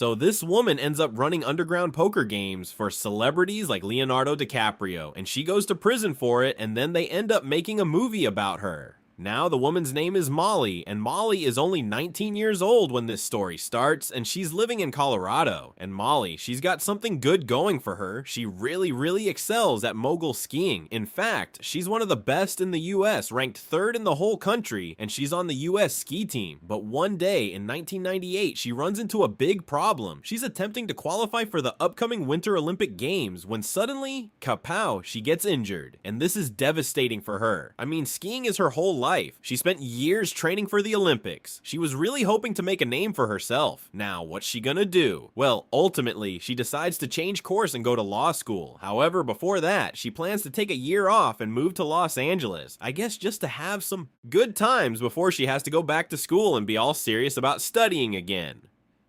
So this woman ends up running underground poker games for celebrities like Leonardo DiCaprio, and she goes to prison for it, and then they end up making a movie about her. Now, the woman's name is Molly, and Molly is only 19 years old when this story starts, and she's living in Colorado. And Molly, she's got something good going for her. She really excels at mogul skiing. In fact, she's one of the best in the US, ranked 3rd in the whole country, and she's on the US ski team. But one day in 1998, she runs into a big problem. She's attempting to qualify for the upcoming Winter Olympic Games when suddenly, kapow, she gets injured. And this is devastating for her. I mean, skiing is her whole life. She spent years training for the Olympics. She was really hoping to make a name for herself. Now, what's she gonna do? Well, ultimately, she decides to change course and go to law school. However, before that, she plans to take a year off and move to Los Angeles. I guess just to have some good times before she has to go back to school and be all serious about studying again.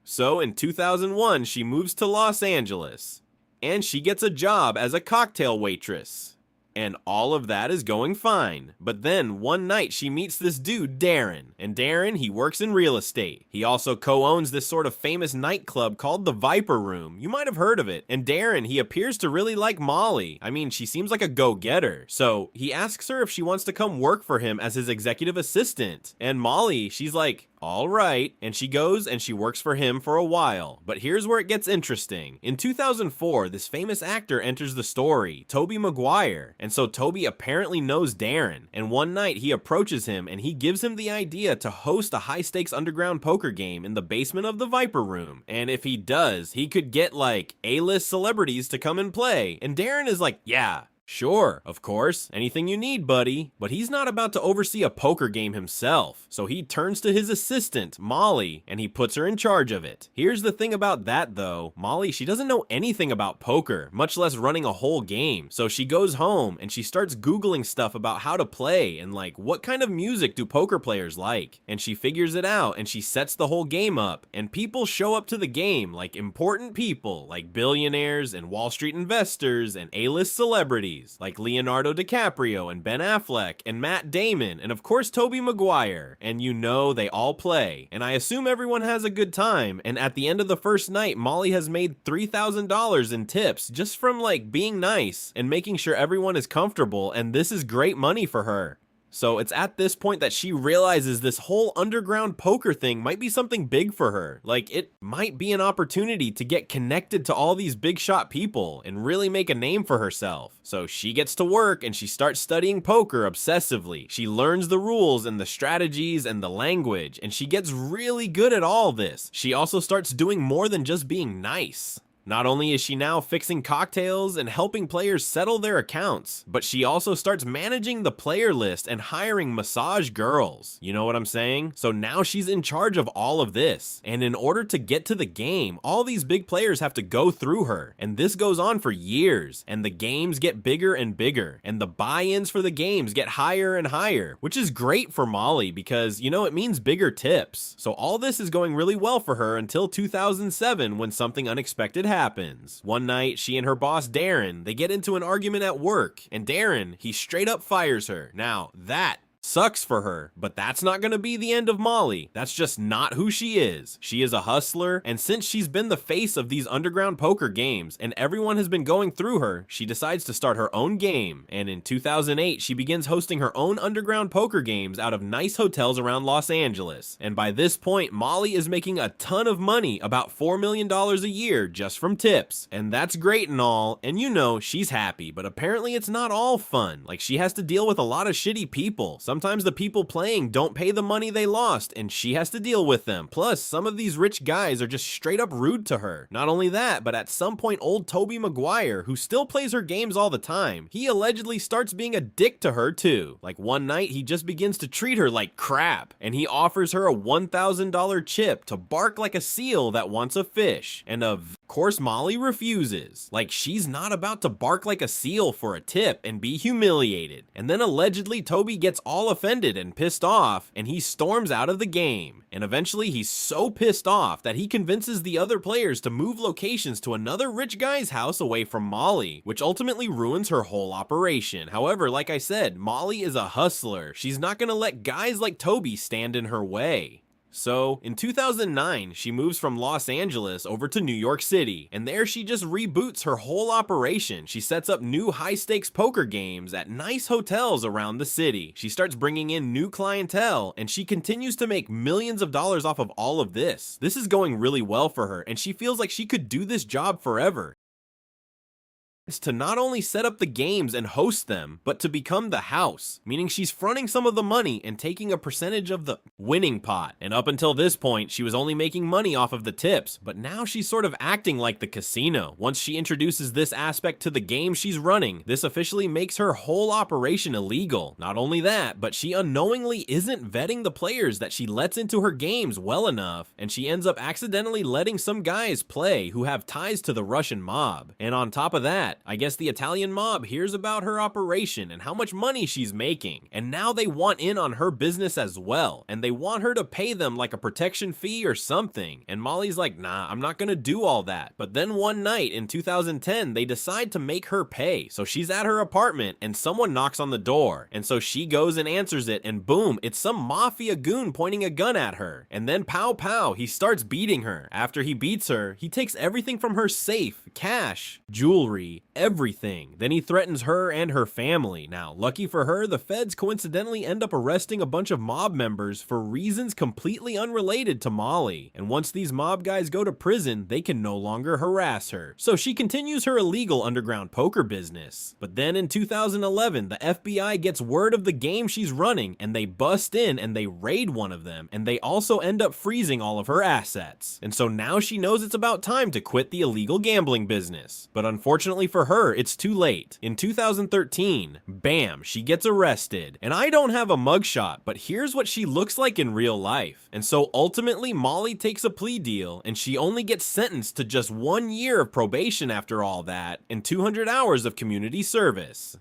So, in 2001, she moves to Los Angeles. And she gets a job as a cocktail waitress. And all of that is going fine. But then one night she meets this dude, Darren. And Darren, he works in real estate. He also co-owns this sort of famous nightclub called the Viper Room. You might have heard of it. And Darren, he appears to really like Molly. I mean, she seems like a go-getter. So he asks her if she wants to come work for him as his executive assistant. And Molly, she's like, all right, and she goes and she works for him for a while. But here's where it gets interesting. In 2004, this famous actor enters the story, Tobey Maguire. And so Tobey apparently knows Darren. And one night he approaches him and he gives him the idea to host a high-stakes underground poker game in the basement of the Viper Room. And if he does, he could get like A-list celebrities to come and play. And Darren is like, yeah, sure, of course, anything you need, buddy. But he's not about to oversee a poker game himself, so he turns to his assistant, Molly, and he puts her in charge of it. Here's the thing about that though, Molly, she doesn't know anything about poker, much less running a whole game. So she goes home and she starts Googling stuff about how to play and like, what kind of music do poker players like? And she figures it out and she sets the whole game up, and people show up to the game, like important people, like billionaires and Wall Street investors and A-list celebrities like Leonardo DiCaprio and Ben Affleck and Matt Damon and of course Tobey Maguire, and you know they all play, and I assume everyone has a good time. And at the end of the first night, Molly has made $3,000 in tips just from like being nice and making sure everyone is comfortable, and this is great money for her. So it's at this point that she realizes this whole underground poker thing might be something big for her. Like, it might be an opportunity to get connected to all these big shot people and really make a name for herself. So she gets to work and she starts studying poker obsessively. She learns the rules and the strategies and the language, and she gets really good at all this. She also starts doing more than just being nice. Not only is she now fixing cocktails and helping players settle their accounts, but she also starts managing the player list and hiring massage girls. You know what I'm saying? So now she's in charge of all of this. And in order to get to the game, all these big players have to go through her. And this goes on for years. And the games get bigger and bigger. And the buy-ins for the games get higher and higher, which is great for Molly because, you know, it means bigger tips. So all this is going really well for her until 2007 when something unexpected happens. One night, she and her boss Darren, they get into an argument at work, and Darren, he straight up fires her. Now, that sucks for her, but that's not gonna be the end of Molly. That's just not who she is. She is a hustler, and since she's been the face of these underground poker games and everyone has been going through her, she decides to start her own game. And in 2008, she begins hosting her own underground poker games out of nice hotels around Los Angeles. And by this point, Molly is making a ton of money, about $4 million a year just from tips. And that's great and all, and you know, she's happy, but apparently it's not all fun. Like, she has to deal with a lot of shitty people. Sometimes the people playing don't pay the money they lost, and she has to deal with them. Plus, some of these rich guys are just straight up rude to her. Not only that, but at some point, old Tobey Maguire, who still plays her games all the time, he allegedly starts being a dick to her too. Like, one night, he just begins to treat her like crap, and he offers her a $1,000 chip to bark like a seal that wants a fish. And of course, Molly refuses. Like, she's not about to bark like a seal for a tip and be humiliated. And then allegedly, Tobey gets all offended and pissed off, and he storms out of the game. And eventually, he's so pissed off that he convinces the other players to move locations to another rich guy's house away from Molly, which ultimately ruins her whole operation. However, like I said, Molly is a hustler. She's not gonna let guys like Tobey stand in her way. So, in 2009, she moves from Los Angeles over to New York City, and there she just reboots her whole operation. She sets up new high-stakes poker games at nice hotels around the city. She starts bringing in new clientele, and she continues to make millions of dollars off of all of this. This is going really well for her, and she feels like she could do this job forever. Is to not only set up the games and host them, but to become the house, meaning she's fronting some of the money and taking a percentage of the winning pot. And up until this point, she was only making money off of the tips, but now she's sort of acting like the casino. Once she introduces this aspect to the game she's running, this officially makes her whole operation illegal. Not only that, but she unknowingly isn't vetting the players that she lets into her games well enough, and she ends up accidentally letting some guys play who have ties to the Russian mob. And on top of that, I guess the Italian mob hears about her operation and how much money she's making, and now they want in on her business as well, and they want her to pay them like a protection fee or something. And Molly's like, nah, I'm not gonna do all that. But then one night in 2010, they decide to make her pay. So she's at her apartment and someone knocks on the door, and so she goes and answers it, and boom, it's some mafia goon pointing a gun at her. And then pow pow, he starts beating her. After he beats her, he takes everything from her safe, cash, jewelry, everything. Then he threatens her and her family. Now, lucky for her, the feds coincidentally end up arresting a bunch of mob members for reasons completely unrelated to Molly. And once these mob guys go to prison, they can no longer harass her. So she continues her illegal underground poker business. But then in 2011, the FBI gets word of the game she's running, and they bust in and they raid one of them, and they also end up freezing all of her assets. And so now she knows it's about time to quit the illegal gambling business. But unfortunately for her, it's too late. In 2013, bam, she gets arrested. And I don't have a mugshot, but here's what she looks like in real life. And so ultimately, Molly takes a plea deal, and she only gets sentenced to just 1 year of probation after all that, and 200 hours of community service.